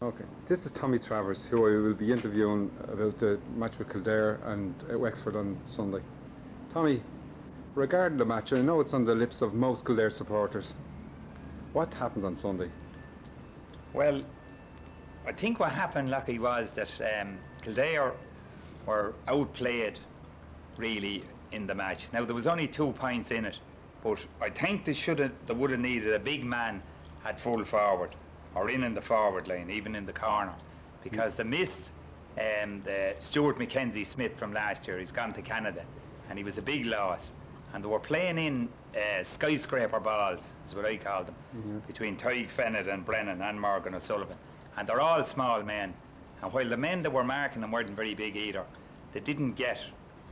Okay, this is Tommy Travers, who I will be interviewing about the match with Kildare and Wexford on Sunday. Tommy, regarding the match, I know it's on the lips of most Kildare supporters. What happened on Sunday? Well, I think what happened, Lucky, was that Kildare were outplayed, really, in the match. Now, there was only 2 points in it, but I think they would have needed a big man at full forward, or in the forward line, even in the corner, because they missed Stuart Mackenzie Smith from last year. He's gone to Canada, and he was a big loss. And they were playing in skyscraper balls, is what I call them, between Tyke Fennett and Brennan and Morgan O'Sullivan. And they're all small men. And while the men that were marking them weren't very big either, they didn't get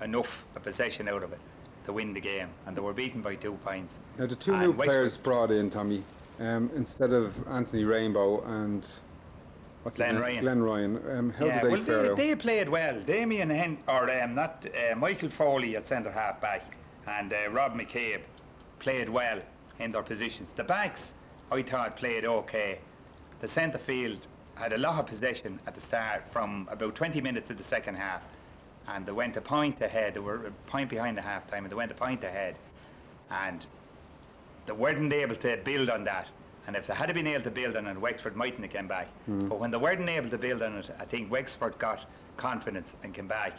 enough a possession out of it to win the game, and they were beaten by 2 points. Now, the two new players brought in, Tommy, instead of Anthony Rainbow and Glenn Ryan. Glenn Ryan. How did they fare out? They played well. Damien Michael Foley at centre half back and Rob McCabe played well in their positions. The backs, I thought, played okay. The centre field had a lot of possession at the start, from about 20 minutes to the second half, and they went a point ahead. They were a point behind the half time, and they went a point ahead, and they weren't able to build on that. And if they had been able to build on it, Wexford mightn't have come back. But when they weren't able to build on it, I think Wexford got confidence and came back,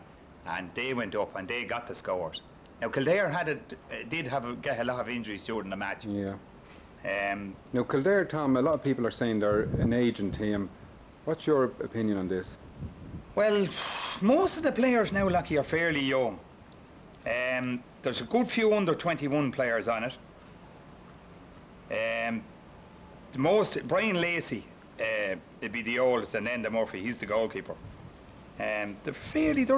and they went up and they got the scores. Now, Kildare did get a lot of injuries during the match. Yeah. Now, Kildare, Tom, a lot of people are saying they're an aging team. What's your opinion on this? Well, most of the players now, Lucky, are fairly young. There's a good few under 21 players on it. Brian Lacey would be the oldest, and Enda Murphy, he's the goalkeeper. They're a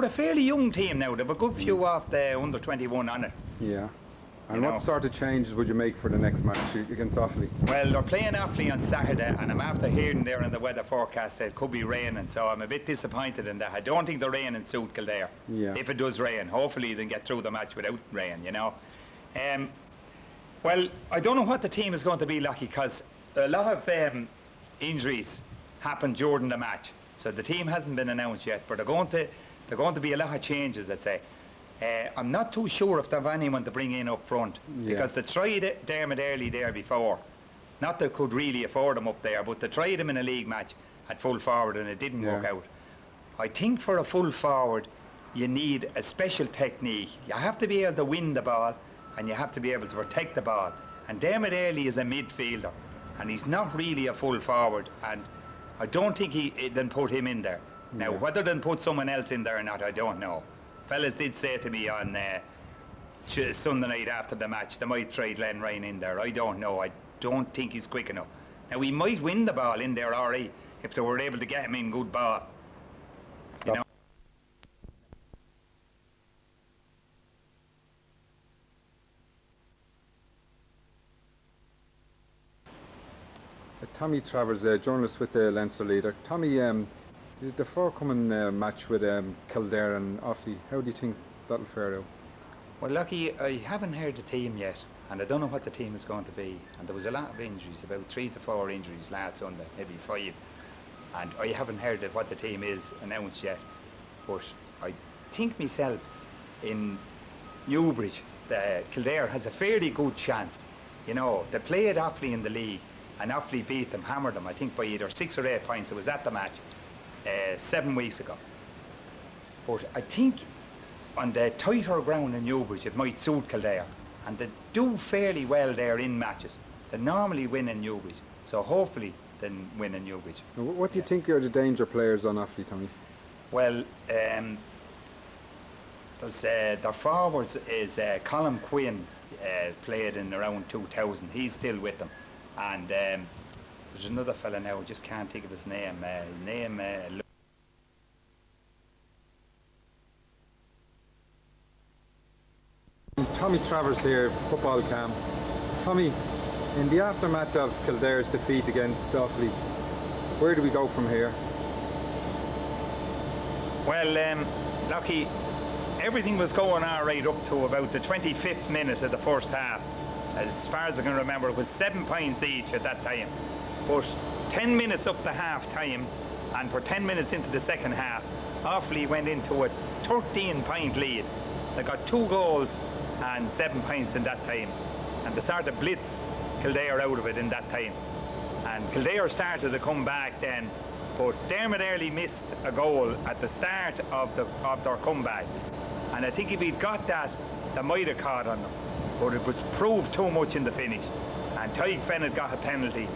fairly young team now. They've a good few off the under 21 on it. Yeah. And what sort of changes would you make for the next match against Offaly? Well, they're playing Offaly on Saturday, and I'm after hearing there in the weather forecast that it could be raining, so I'm a bit disappointed in that. I don't think the rain will suit Kildare. Yeah. If it does rain, hopefully they can get through the match without rain, Well, I don't know what the team is going to be, Lucky, because a lot of injuries happened during the match, so the team hasn't been announced yet, but they're going to be a lot of changes, I'd say. I'm not too sure if they have anyone to bring in up front, because they tried Dermot Early there before. Not that they could really afford him up there, but they tried him in a league match at full forward and it didn't work out. I think for a full forward, you need a special technique. You have to be able to win the ball and you have to be able to protect the ball. And Dermot Early is a midfielder, and he's not really a full forward, and I don't think he then put him in there. Now, whether they put someone else in there or not, I don't know. Fellas did say to me on Sunday night after the match, they might try Glenn Ryan in there. I don't know. I don't think he's quick enough. Now, we might win the ball in there, alright, if they were able to get him in good ball. You know? Tommy Travers, a journalist with the Leinster Leader. Tommy, the forthcoming match with Kildare and Offaly, how do you think that'll fare out? Well, Lucky, I haven't heard the team yet, and I don't know what the team is going to be. And there was a lot of injuries, about 3 to 4 injuries last Sunday, maybe 5. And I haven't heard what the team is announced yet. But I think myself, in Newbridge, Kildare has a fairly good chance. You know, they played Offaly in the league, and Offaly beat them, hammered them, I think by either 6 or 8 points. It was at the match 7 weeks ago. But I think on the tighter ground in Newbridge it might suit Kildare, and they do fairly well there in matches. They normally win in Newbridge, so hopefully they win in Newbridge. What do you think are the danger players on Offaly, Tommy? Well, their forwards is Colin Quinn, played in around 2000. He's still with them. And there's another fella now, I just can't think of his name. Tommy Travers here, Football Cam. Tommy, in the aftermath of Kildare's defeat against Offaly, where do we go from here? Well, Lucky, everything was going all right up to about the 25th minute of the first half. As far as I can remember, it was 7 points each at that time. But 10 minutes up to half time, And for 10 minutes into the second half, Offaly went into a 13-point lead. They got 2 goals and 7 points in that time. And they started to blitz Kildare out of it in that time. And Kildare started to come back then, but Dermot Early missed a goal at the start of their comeback. And I think if he'd got that, they might have caught on them. But it was proved too much in the finish. And Tyke Fennett got a penalty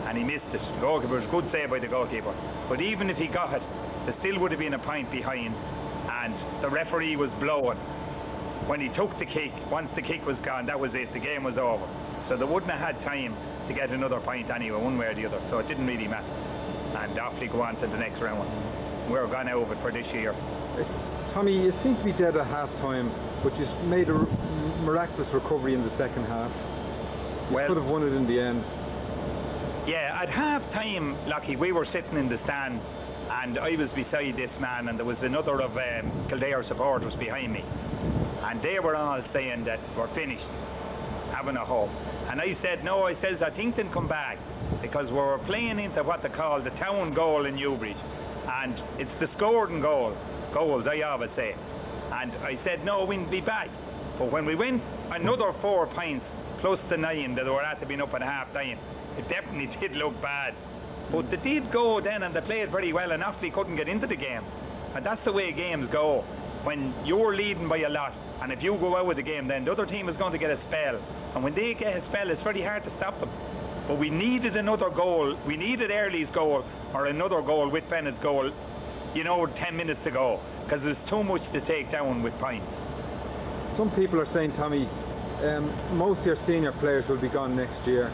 and he missed it. The goalkeeper was a good save by the goalkeeper. But even if he got it, there still would have been a point behind, and the referee was blowing. When he took the kick, once the kick was gone, that was it, the game was over. So they wouldn't have had time to get another point anyway, one way or the other, so it didn't really matter. And Offaly go on to the next round. We're gone out of it for this year. Tommy, you seem to be dead at half-time, but you made a miraculous recovery in the second half. You Well, could have won it in the end. yeah, at half-time, Lockie, we were sitting in the stand, and I was beside this man, and there was another of Kildare supporters behind me. And they were all saying that we're finished, having a hope. And I said, no, I think they'll come back, because we were playing into what they call the town goal in Newbridge. And it's the scoring goals, I always say. And I said, no, we'll be back. But when we went another 4 points, plus the 9 that were at to be up at half time, it definitely did look bad. But they did go then, and they played very well, and Offaly couldn't get into the game. And that's the way games go. When you're leading by a lot, and if you go out with the game, then the other team is going to get a spell. And when they get a spell, it's very hard to stop them. But we needed another goal. We needed Early's goal, or another goal with Bennett's goal, 10 minutes to go, because there's too much to take down with points. Some people are saying, Tommy, most of your senior players will be gone next year,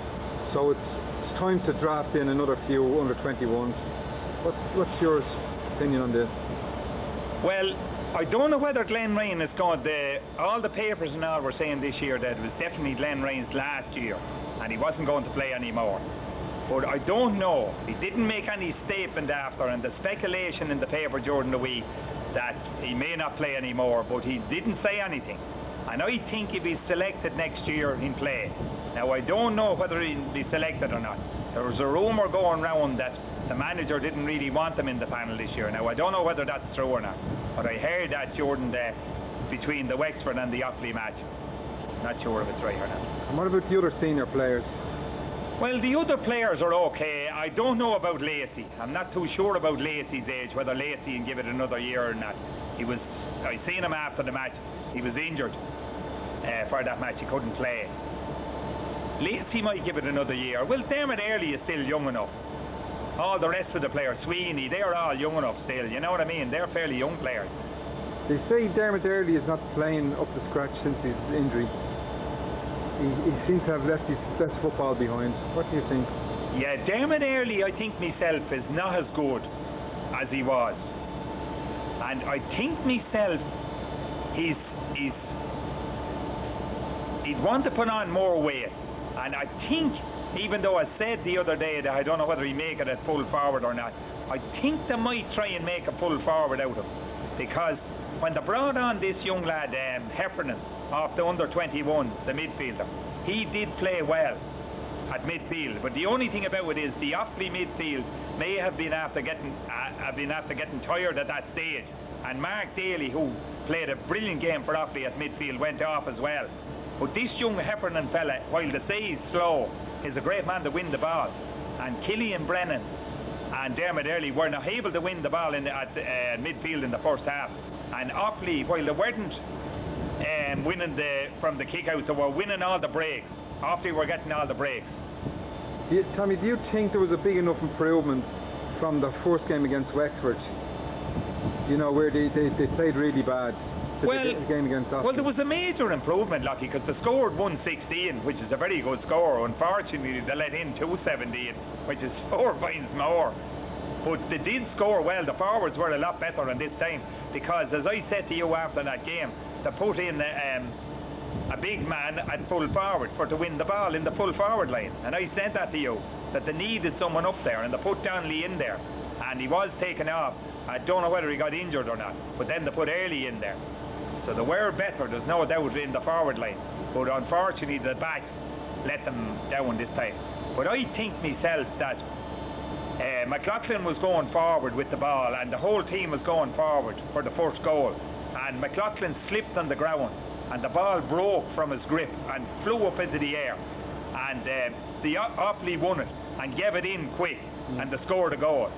so it's time to draft in another few under 21s. What's your opinion on this? Well, I don't know whether Glenn Ryan is going to... All the papers and all were saying this year that it was definitely Glenn Ryan's last year and he wasn't going to play anymore. But I don't know. He didn't make any statement after, and the speculation in the paper during the week that he may not play anymore, but he didn't say anything. And I think if he's selected next year, he'll play. Now, I don't know whether he'll be selected or not. There was a rumour going round that the manager didn't really want him in the panel this year. Now, I don't know whether that's true or not, but I heard that during between the Wexford and the Offaly match. Not sure if it's right or not. And what about the other senior players? Well, the other players are okay. I don't know about Lacey. I'm not too sure about Lacey's age, whether Lacey can give it another year or not. I seen him after the match. He was injured for that match. He couldn't play. Lacey might give it another year. Well, Dermot Early is still young enough. All the rest of the players, Sweeney, they're all young enough still. You know what I mean? They're fairly young players. They say Dermot Early is not playing up to scratch since his injury. He seems to have left his best football behind. What do you think? Yeah, Dermot Early, I think myself, is not as good as he was. And I think myself, he'd want to put on more weight. And I think, even though I said the other day that I don't know whether he make it at full forward or not, I think they might try and make a full forward out of him. Because when they brought on this young lad, Heffernan, off the under-21s, the midfielder, he did play well at midfield. But the only thing about it is the Offaly midfield may have been after getting tired at that stage. And Mark Daly, who played a brilliant game for Offaly at midfield, went off as well. But this young Heffernan fella, while they say he's slow, is a great man to win the ball. And Killian Brennan and Dermot Early were not able to win the ball at midfield in the first half. And Offaly, while they weren't winning from the kick-outs, they were winning all the breaks. Offaly were getting all the breaks. Tommy, do you think there was a big enough improvement from the first game against Wexford? Where they played really bad to the game against Offaly? Well, there was a major improvement, Lockie, because they scored 116, which is a very good score. Unfortunately, they let in 217, which is 4 points more. But they did score well. The forwards were a lot better in this time, because, as I said to you after that game, they put in a big man at full forward to win the ball in the full forward line. And I said that to you, that they needed someone up there, and they put Donnelly in there. And he was taken off. I don't know whether he got injured or not, but then they put Early in there. So they were better, there's no doubt, in the forward line. But unfortunately, the backs let them down this time. But I think myself that McLaughlin was going forward with the ball, and the whole team was going forward for the first goal. And McLaughlin slipped on the ground, and the ball broke from his grip and flew up into the air. And the Offaly won it and gave it in quick, and they scored a goal.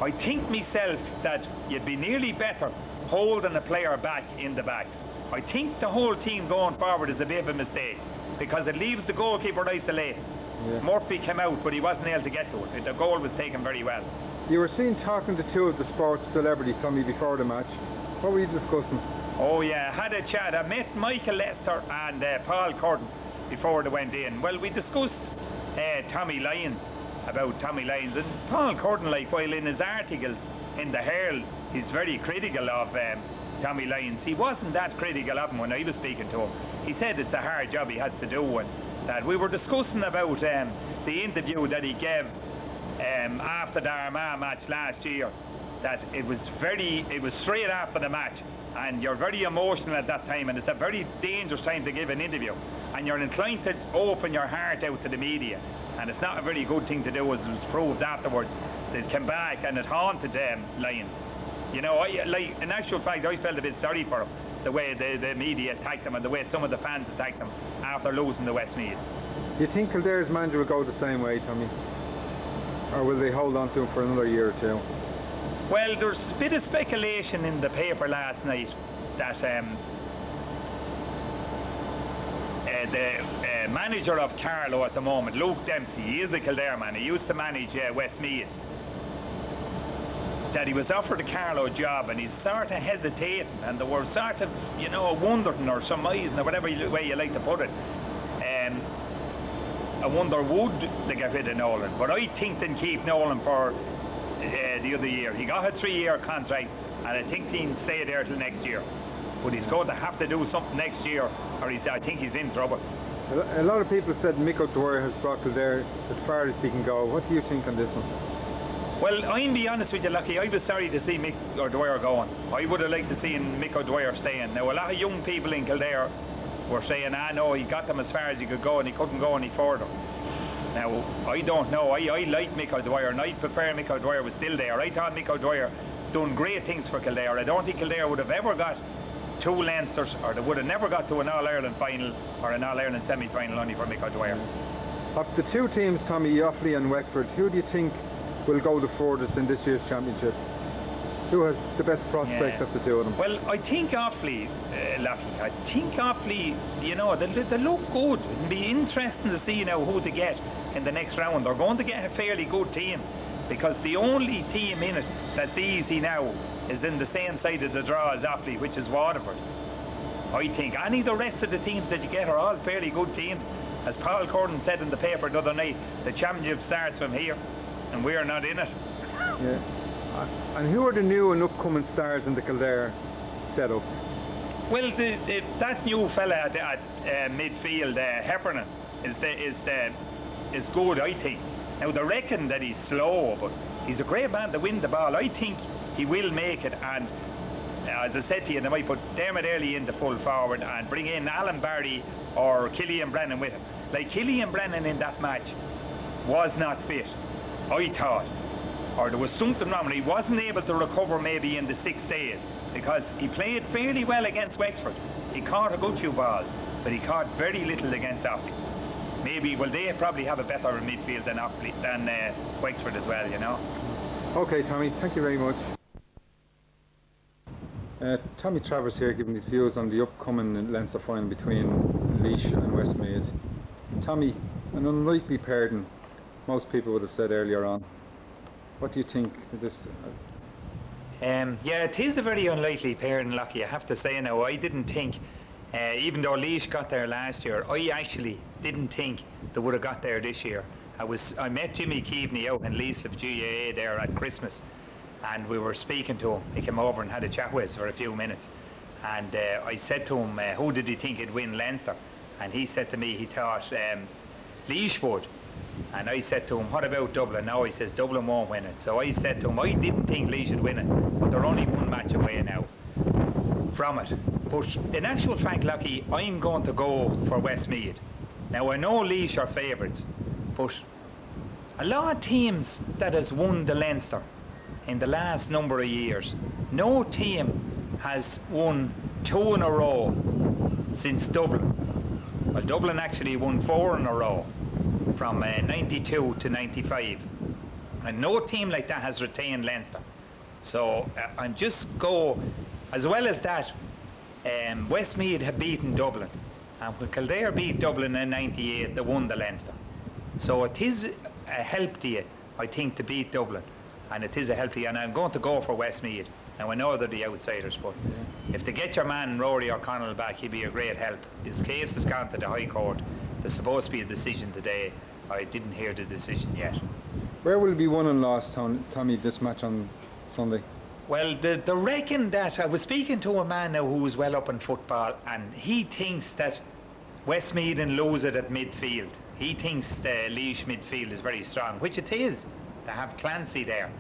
I think myself that you'd be nearly better holding a player back in the backs. I think the whole team going forward is a bit of a mistake, because it leaves the goalkeeper isolated. Yeah. Murphy came out, but he wasn't able to get to it. The goal was taken very well. You were seen talking to two of the sports celebrities, Tommy, before the match. What were you discussing? Oh yeah, had a chat. I met Michael Lester and Paul Curtin before they went in. Well, we discussed Tommy Lyons, about Tommy Lyons, and Paul Curtin, like, while in his articles in the Herald, he's very critical of Tommy Lyons. He wasn't that critical of him when I was speaking to him. He said it's a hard job he has to do, and that we were discussing about the interview that he gave after the Armagh match last year. That it was straight after the match, and you're very emotional at that time, and it's a very dangerous time to give an interview, and you're inclined to open your heart out to the media, and it's not a very good thing to do, as was proved afterwards. They came back and it haunted Lyons. You know, in actual fact, I felt a bit sorry for him, the way the media attacked him and the way some of the fans attacked him after losing the Westmeath. Do you think Kildare's manager will go the same way, Tommy? Or will they hold on to him for another year or two? Well, there's a bit of speculation in the paper last night that the manager of Carlow at the moment, Luke Dempsey, he is a Kildare man, he used to manage Westmeath, that he was offered a Carlow job, and he's sort of hesitating, and they were sort of, you know, wondering or surmising, or whatever way you like to put it. I wonder, would they get rid of Nolan? But I think they'll keep Nolan for the other year. He got a 3-year contract, and I think he'll stay there till next year. But he's going to have to do something next year, or I think he's in trouble. A lot of people said Mick O'Dwyer has brought Kildare as far as they can go. What do you think on this one? Well, I'm be honest with you, Lucky, I was sorry to see Mick O'Dwyer going. I would have liked to see Mick O'Dwyer staying. Now, a lot of young people in Kildare were saying, no, he got them as far as he could go and he couldn't go any further. Now, I don't know. I like Mick O'Dwyer, and I prefer Mick O'Dwyer was still there. I thought Mick O'Dwyer done great things for Kildare. I don't think Kildare would have ever got 2 Leinsters, or they would have never got to an All-Ireland final or an All-Ireland semi-final only for Mick O'Dwyer. Of the two teams, Tommy, Offaly and Wexford, who do you think will go the furthest in this year's championship? Who has the best prospect of the two of them? Well, I think Offaly, Lucky. I think Offaly, you know, they look good. It'll be interesting to see now who they get in the next round. They're going to get a fairly good team, because the only team in it that's easy now is in the same side of the draw as Offaly, which is Waterford. I think any of the rest of the teams that you get are all fairly good teams. As Paul Curtin said in the paper the other night, the championship starts from here, and we're not in it. Yeah. And who are the new and upcoming stars in the Kildare setup? Well, that new fella at midfield, Heffernan, is good, I think. Now, they reckon that he's slow, but he's a great man to win the ball. I think he will make it, and as I said to you, they might put Dermot Early in the full forward and bring in Alan Barry or Killian Brennan with him. Like, Killian Brennan in that match was not fit, I thought. Or there was something wrong. He wasn't able to recover maybe in the 6 days, because he played fairly well against Wexford. He caught a good few balls, but he caught very little against Offaly. Maybe, well, they probably have a better midfield than Wexford as well, you know. Okay, Tommy, thank you very much. Tommy Travers here, giving his views on the upcoming Leinster final between Laois and Westmeath. Tommy, an unlikely pairing, most people would have said earlier on. What do you think to this? Yeah, it is a very unlikely pairing, Lucky, I have to say now. I didn't think, even though Laois got there last year, I actually didn't think they would have got there this year. I met Jimmy Keaveney out in Leaslip GAA there at Christmas, and we were speaking to him. He came over and had a chat with us for a few minutes, and I said to him, who did he think would win Leinster? And he said to me he thought Laois would. And I said to him, what about Dublin? Now he says Dublin won't win it. So I said to him, I didn't think Laois should win it, but they're only one match away now from it. But in actual fact, Lucky, I'm going to go for Westmeath. Now, I know Laois are favourites, but a lot of teams that has won the Leinster in the last number of years, no team has won 2 in a row since Dublin. Well, Dublin actually won 4 in a row from 92 to 95. And no team like that has retained Leinster. So I'm just go, as well as that, Westmeath have beaten Dublin. And when Kildare beat Dublin in 98, they won the Leinster. So it is a help to you, I think, to beat Dublin. And it is a help to you. And I'm going to go for Westmeath. Now, I know they're the outsiders, but if they get your man Rory O'Connell back, he'd be a great help. His case has gone to the High Court. There's supposed to be a decision today. I didn't hear the decision yet. Where will it be won and lost, Tommy, this match on Sunday? Well, they reckon that, I was speaking to a man now who's well up in football, and he thinks that Westmeath and lose it at midfield. He thinks the Laois midfield is very strong, which it is. They have Clancy there.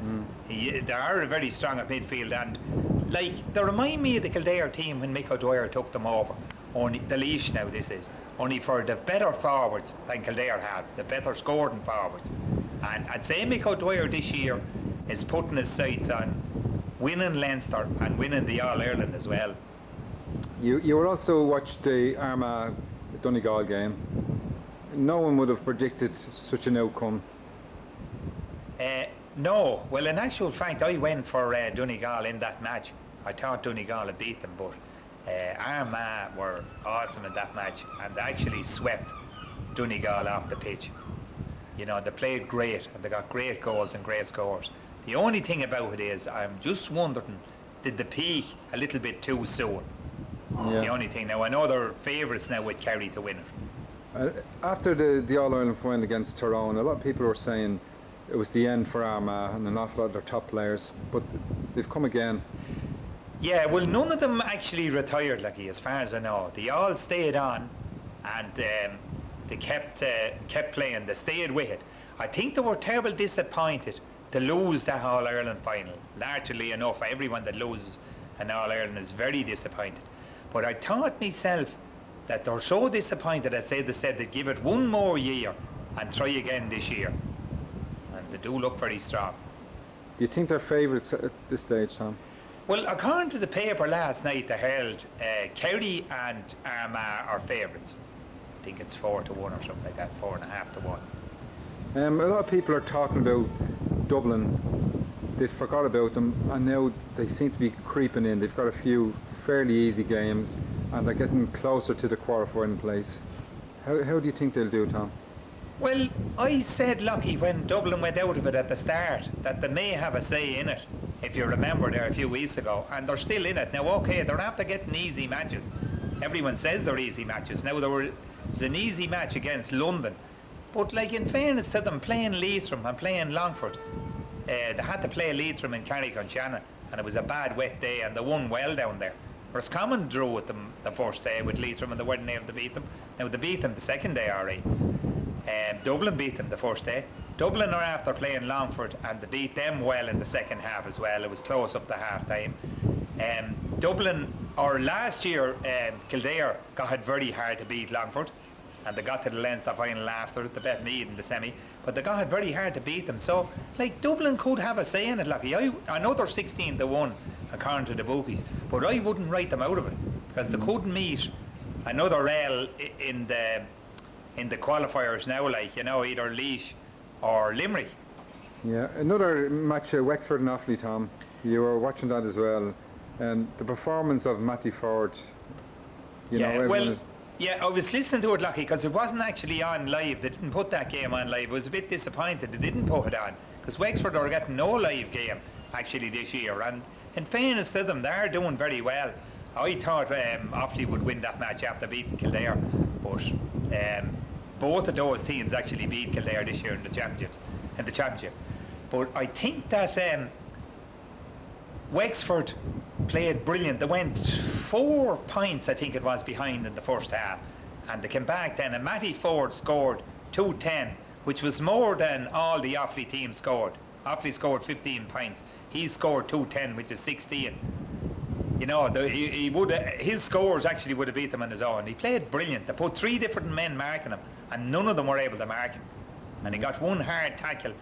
They are very strong at midfield, and like they remind me of the Kildare team when Mick O'Dwyer took them over. Only the Laois now this is. Only for the better forwards than Kildare have, the better scoring forwards. And I'd say Mick O'Dwyer this year is putting his sights on winning Leinster and winning the All-Ireland as well. You will also watch the Armagh Donegal game. No one would have predicted such an outcome. No, well in actual fact I went for Donegal in that match. I thought Donegal had beat them, but Armagh were awesome in that match and they actually swept Donegal off the pitch. You know, they played great and they got great goals and great scores. The only thing about it is I'm just wondering, did they peak a little bit too soon? That's the only thing. Now I know they're favourites now with Kerry to win it. After the All-Ireland final against Tyrone, a lot of people were saying it was the end for Armagh and an awful lot of their top players, but they've come again. Yeah, well none of them actually retired, Lucky, as far as I know. They all stayed on and they kept playing, they stayed with it. I think they were terribly disappointed to lose that All-Ireland final. Largely enough, everyone that loses an All-Ireland is very disappointed. But I thought myself that they're so disappointed that they said they'd give it one more year and try again this year. And they do look very strong. Do you think they're favourites at this stage, Tom? Well, according to the paper last night, the Herald, Kerry and Armagh are favourites. I think it's 4-1 or something like that, 4.5 to 1. A lot of people are talking about Dublin. They forgot about them and now they seem to be creeping in. They've got a few fairly easy games and they're getting closer to the quarter-final place. How do you think they'll do, Tom? Well, I said, Lucky, when Dublin went out of it at the start, that they may have a say in it, if you remember there a few weeks ago, and they're still in it. Now, okay, they're after getting easy matches. Everyone says they're easy matches. Now, it was an easy match against London. But, like, in fairness to them, playing Leitrim and playing Longford, they had to play Leitrim in Carrick-on-Shannon, and it was a bad, wet day, and they won well down there. Roscommon drew with them the first day with Leitrim, and they weren't able to beat them. Now, they beat them the second day, alright. Dublin beat them the first day. Dublin are after playing Longford and they beat them well in the second half as well. It was close up to half time. Dublin, or last year, Kildare got it very hard to beat Longford and they got to the Leinster final after it. They bet Meath in the semi, but they got it very hard to beat them. So, like, Dublin could have a say in it, Lucky. I know they're 16-1 according to the bookies, but I wouldn't write them out of it because they couldn't meet another rail in the qualifiers now, like, you know, either Laois or Limerick. Yeah, another match, Wexford and Offaly, Tom. You were watching that as well, and the performance of Matty Ford. Yeah, I was listening to it, Lucky, because it wasn't actually on live. They didn't put that game on live. I was a bit disappointed they didn't put it on, because Wexford are getting no live game actually this year, and in fairness to them, they're doing very well. I thought Offaly would win that match after beating Kildare, but both of those teams actually beat Kildare this year in the championship. But I think that Wexford played brilliant. They went 4 points, I think it was, behind in the first half, and they came back then. And Matty Ford scored 210, which was more than all the Offaly teams scored. Offaly scored 15 points. He scored 210, which is 16. You know, his scores actually would have beat them on his own. He played brilliant. They put 3 different men marking him, and none of them were able to mark him. And he got one hard tackle,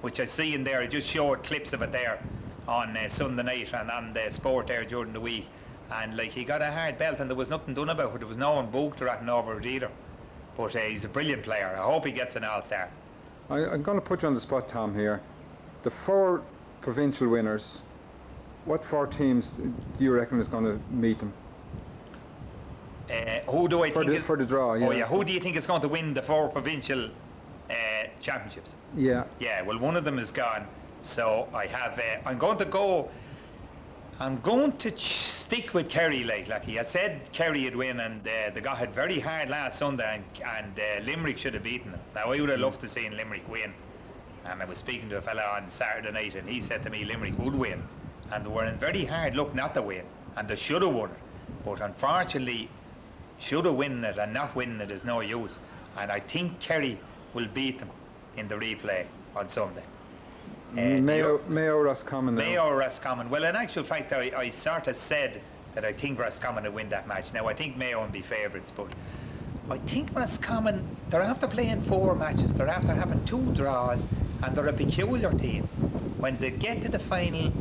which I see in there. I just showed clips of it there on Sunday night and on the sport there during the week. And like, he got a hard belt and there was nothing done about it. There was no one booked or anything over it either. But he's a brilliant player. I hope he gets an All-Star. I'm going to put you on the spot, Tom, here. The 4 provincial winners, what 4 teams do you reckon is going to meet them? Who do I think for the draw, yeah. Oh yeah, who do you think is going to win the 4 provincial championships? Yeah. Yeah, well, one of them is gone. So I have, I'm going to stick with Kerry, like I said Kerry would win, and they got it very hard last Sunday, and Limerick should have beaten them. Now, I would have loved to see Limerick win, and I was speaking to a fella on Saturday night, and he said to me Limerick would win, and they were in very hard luck not to win, and they should have won it, but unfortunately, should have won it, and not winning it is no use, and I think Kerry will beat them in the replay on Sunday. Mayo Roscommon. Mayo Roscommon. Well, in actual fact, I sort of said that I think Roscommon will win that match. Now, I think Mayo will be favourites, but I think Roscommon, they're after playing 4 matches, they're after having 2 draws, and they're a peculiar team. When they get to the final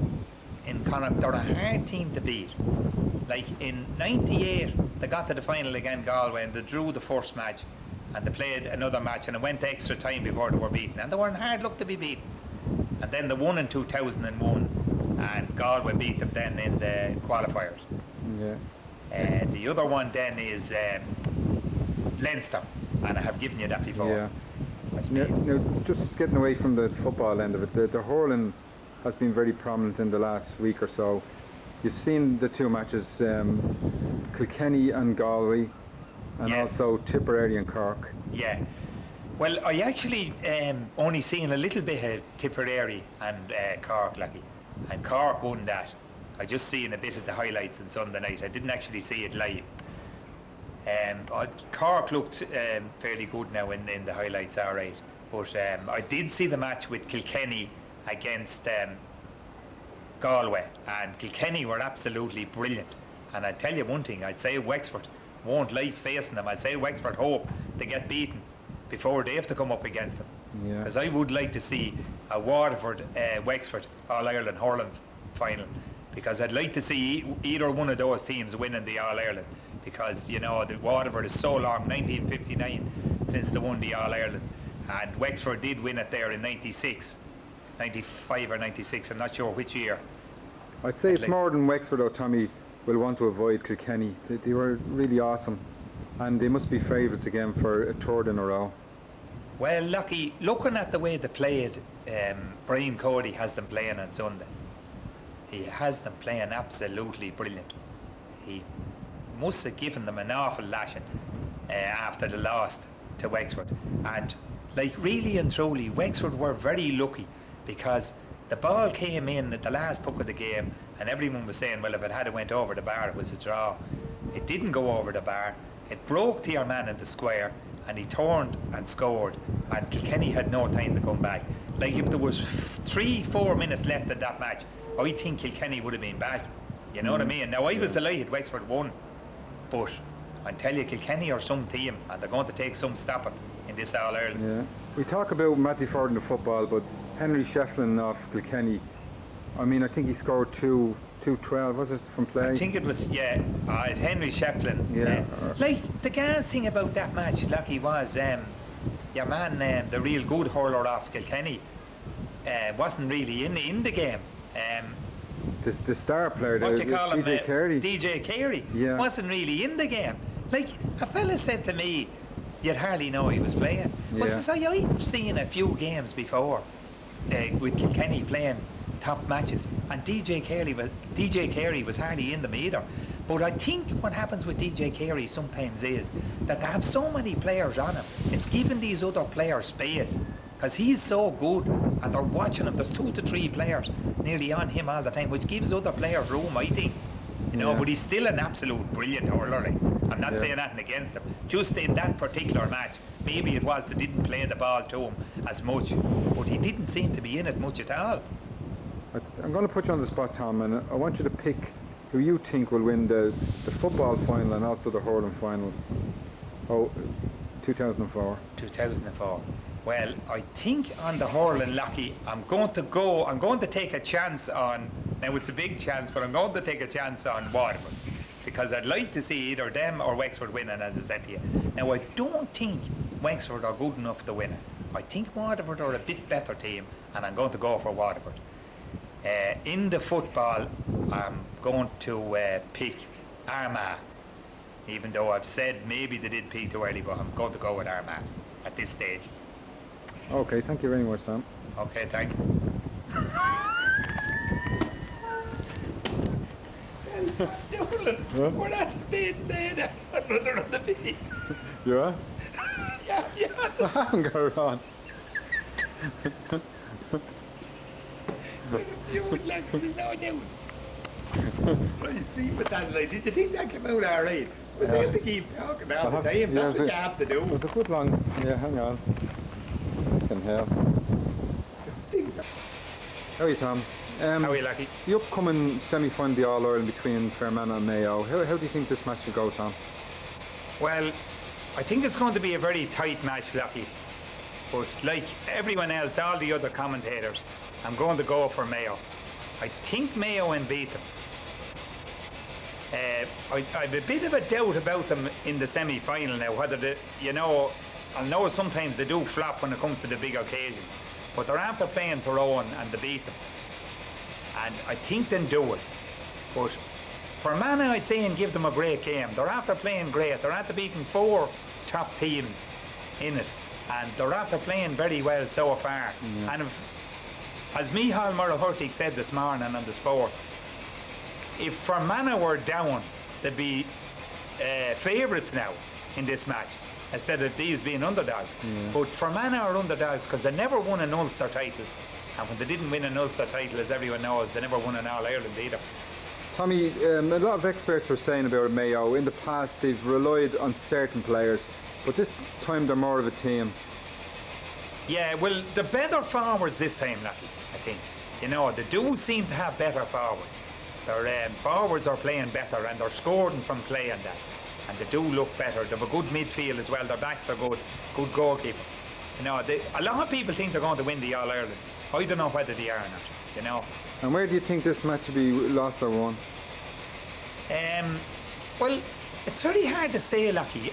in Connacht, they're a hard team to beat. Like in '98, they got to the final against Galway and they drew the first match, and they played another match, and it went to extra time before they were beaten, and they were in hard luck to be beaten. And then they won in 2001, and Galway beat them then in the qualifiers. Yeah. The other one then is Leinster, and I have given you that before. Yeah. That's Now, me. just getting away from the football end of it, the hurling has been very prominent in the last week or so. You've seen the 2 matches, Kilkenny and Galway, and Yes. also Tipperary and Cork. Yeah. Well, I actually only seen a little bit of Tipperary and Cork, lucky, and Cork won that. I just seen a bit of the highlights on Sunday night. I didn't actually see it live. Cork looked fairly good now in the highlights, all right. But I did see the match with Kilkenny against Galway, and Kilkenny were absolutely brilliant. And I'd tell you one thing, I'd say Wexford won't like facing them. I'd say Wexford hope they get beaten before they have to come up against them. Yeah. Because I would like to see a Waterford-Wexford All-Ireland hurling final, because I'd like to see either one of those teams winning the All-Ireland, because, you know, the Waterford is so long, 1959, since they won the All-Ireland, and Wexford did win it there in 96, 95 or 96, I'm not sure which year. I'd say it's more than Wexford, though, Tommy, will want to avoid Kilkenny. They were really awesome, and they must be favourites again for a 3rd in a row. Well, lucky, looking at the way they played, Brian Cody has them playing on Sunday. He has them playing absolutely brilliant. He must have given them an awful lashing after the loss to Wexford. And, like, really and truly, Wexford were very lucky, because the ball came in at the last puck of the game, and everyone was saying, well, if it had went over the bar, it was a draw. It didn't go over the bar. It broke to your man in the square, and he turned and scored, and Kilkenny had no time to come back. Like, if there was 3-4 minutes left in that match, I think Kilkenny would have been back. You know what I mean? Now, I was delighted Wexford won, but I tell you, Kilkenny are some team, and they're going to take some stopping in this All-Ireland. Yeah. We talk about Matthew Ford in the football, but Henry Shefflin of Kilkenny, I mean, I think he scored 2-12, was it, from play? I think it was, yeah, it's Henry Shefflin. Yeah. Like, the gas thing about that match, Lucky, was your man, the real good hurler off Kilkenny, wasn't really in the game. The star player, What do you call him? DJ Carey. DJ Carey, Yeah. wasn't really in the game. Like, a fella said to me, you'd hardly know he was playing. But Yeah. so I've seen a few games before with Kilkenny playing top matches, and DJ Carey was hardly in them either. But I think what happens with DJ Carey sometimes is that they have so many players on him, it's giving these other players space, because he's so good and they're watching him. There's 2 to 3 players nearly on him all the time, which gives other players room, I think. You know, Yeah. but he's still an absolute brilliant hurler. Like. I'm not Yeah. saying nothing against him. Just in that particular match, maybe it was they didn't play the ball to him as much, but he didn't seem to be in it much at all. I'm going to put you on the spot, Tom, and I want you to pick who you think will win the football final and also the hurling final. 2004. 2004. Well, I think on the hurling, Lucky, I'm going to take a chance on, now it's a big chance, but I'm going to take a chance on Waterford. Because I'd like to see either them or Wexford winning, as I said to you. Now, I don't think Wexford are good enough to win it. I think Waterford are a bit better team, and I'm going to go for Waterford. In the football, I'm going to pick Armagh. Even though I've said maybe they did peak too early, but I'm going to go with Armagh at this stage. Okay, thank you very much, Sam. Okay, thanks. Dublin, we're not the beating there. Another on the beat. You are? Yeah. I haven't got it on. You would like to know now. Right, see, but that, like, did you think that came out all right? Was able to keep talking all the time. That's what you have to do. It was a good long. Yeah, hang on. Can help. How are you, Tom? How are you, Lucky? The upcoming semi-final, the All-Ireland between Fermanagh and Mayo. How do you think this match will go, Tom? Well, I think it's going to be a very tight match, Lucky. But like everyone else, all the other commentators, I'm going to go for Mayo. I think Mayo will beat them. I've a bit of a doubt about them in the semi-final now, whether I know sometimes they do flop when it comes to the big occasions, but they're after playing Tyrone and they beat them. And I think they'll do it. But for Fermanagh, I'd say, and give them a great game. They're after playing great. They're after beating 4 top teams in it. And they're after playing very well so far. Yeah. And as Micheál Murray-Hurtig said this morning on the Sport, if Fermanagh were down, they'd be favourites now in this match, instead of these being underdogs. But Fermanagh are underdogs because they never won an Ulster title. And when they didn't win an Ulster title, as everyone knows, they never won an All-Ireland either. Tommy, a lot of experts were saying about Mayo, in the past they've relied on certain players, but this time they're more of a team. Yeah, well, they're better forwards this time, Lucky, I think. You know, they do seem to have better forwards. Their forwards are playing better and they're scoring from playing that. And they do look better. They have a good midfield as well. Their backs are good goalkeeper. You know, a lot of people think they're going to win the All-Ireland. I don't know whether they are or not, you know. And where do you think this match will be lost or won? Well, it's very hard to say, Lucky.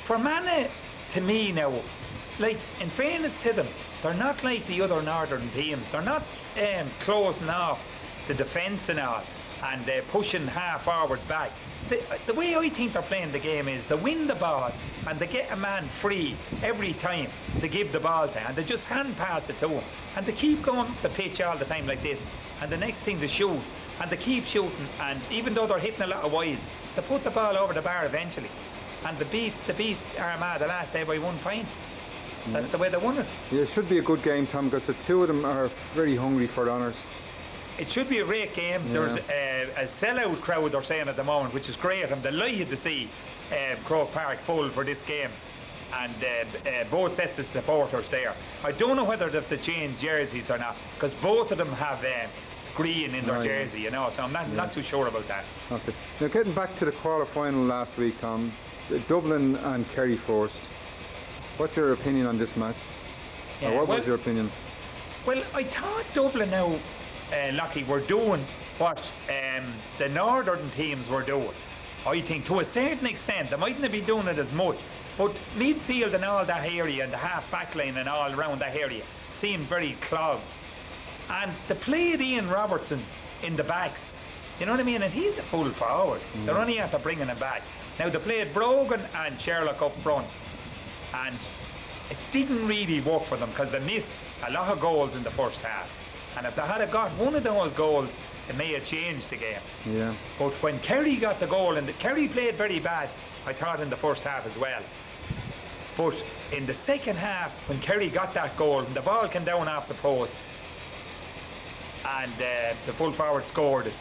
Fermanagh, to me now, like, in fairness to them, they're not like the other northern teams. They're not closing off the defence and all, and pushing half forwards back. The way I think they're playing the game is they win the ball and they get a man free every time they give the ball to, and they just hand pass it to him, and they keep going up the pitch all the time like this, and the next thing they shoot, and they keep shooting, and even though they're hitting a lot of wides, they put the ball over the bar eventually, and they beat Armagh the last day by 1 point. That's the way they won it. Yeah, it should be a good game, Tom, because the two of them are very hungry for honours. It should be a great game. Yeah. There's a sellout crowd, they're saying at the moment, which is great. I'm delighted to see Croke Park full for this game, and both sets of supporters there. I don't know whether they've to change jerseys or not, because both of them have green in their jersey, you know, so I'm not too sure about that. Okay. Now, getting back to the quarter-final last week, Tom, Dublin and Kerry first. What's your opinion on this match? Yeah, or what was your opinion? Well, I thought Dublin now, Lucky, were doing what the northern teams were doing. I think to a certain extent, they mightn't have been doing it as much, but midfield and all that area and the half back line and all around that area seemed very clogged. And they played Ian Robertson in the backs, you know what I mean? And he's a full forward. They're only after bringing him back. Now they played Brogan and Sherlock up front, and it didn't really work for them because they missed a lot of goals in the first half. And if they had got one of those goals, it may have changed the game. Yeah. But when Kerry got the goal, and Kerry played very bad, I thought, in the first half as well. But in the second half, when Kerry got that goal, the ball came down off the post, and the full forward scored it.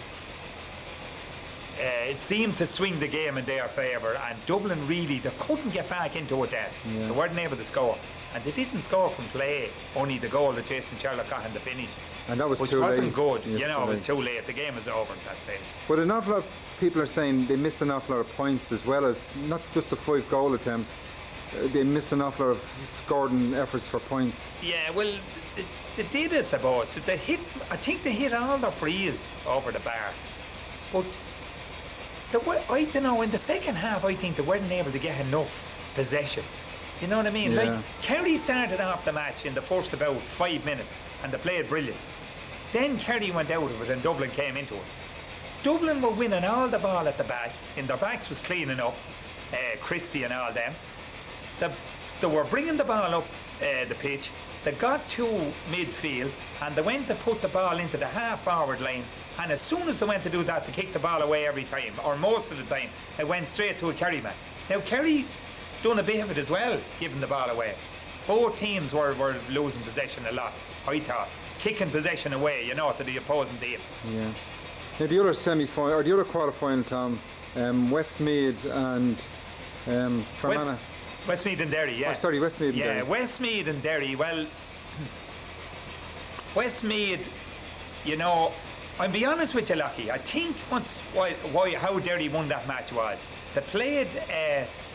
It seemed to swing the game in their favour, and Dublin really, they couldn't get back into it then. Yeah. They weren't able to score. And they didn't score from play, only the goal that Jason Sherlock got in the finish. And that was which too late. wasn't good. Yes, You know, it was late. too late. The game was over at that stage. But an awful lot of people are saying they missed an awful lot of points, as well as not just the 5 goal attempts. they missed an awful lot of scoring efforts for points. Yeah, well, they did, I suppose. They hit. I think they hit all their frees over the bar, but I don't know. In the second half, I think they weren't able to get enough possession. You know what I mean? Yeah. Like Kerry started off the match in the first about 5 minutes, and they played brilliant. Then Kerry went out of it, and Dublin came into it. Dublin were winning all the ball at the back, and their backs was cleaning up. Christie and all them. They were bringing the ball up the pitch. They got to midfield, and they went to put the ball into the half-forward line. And as soon as they went to do that, to kick the ball away every time, or most of the time, it went straight to a Kerry man. Now Kerry done a bit of it as well, giving the ball away. Both teams were losing possession a lot, I thought. Kicking possession away, you know, to the opposing team. Yeah. Now the other semi-final, or the other quarter-final, Tom, Westmeath and Fermanagh. Westmeath and Derry, yeah. Oh, sorry, Westmeath and Derry. Yeah, Westmeath and Derry. Well, Westmeath, you know, I'll be honest with you, Lucky. I think how Derry won that match was they played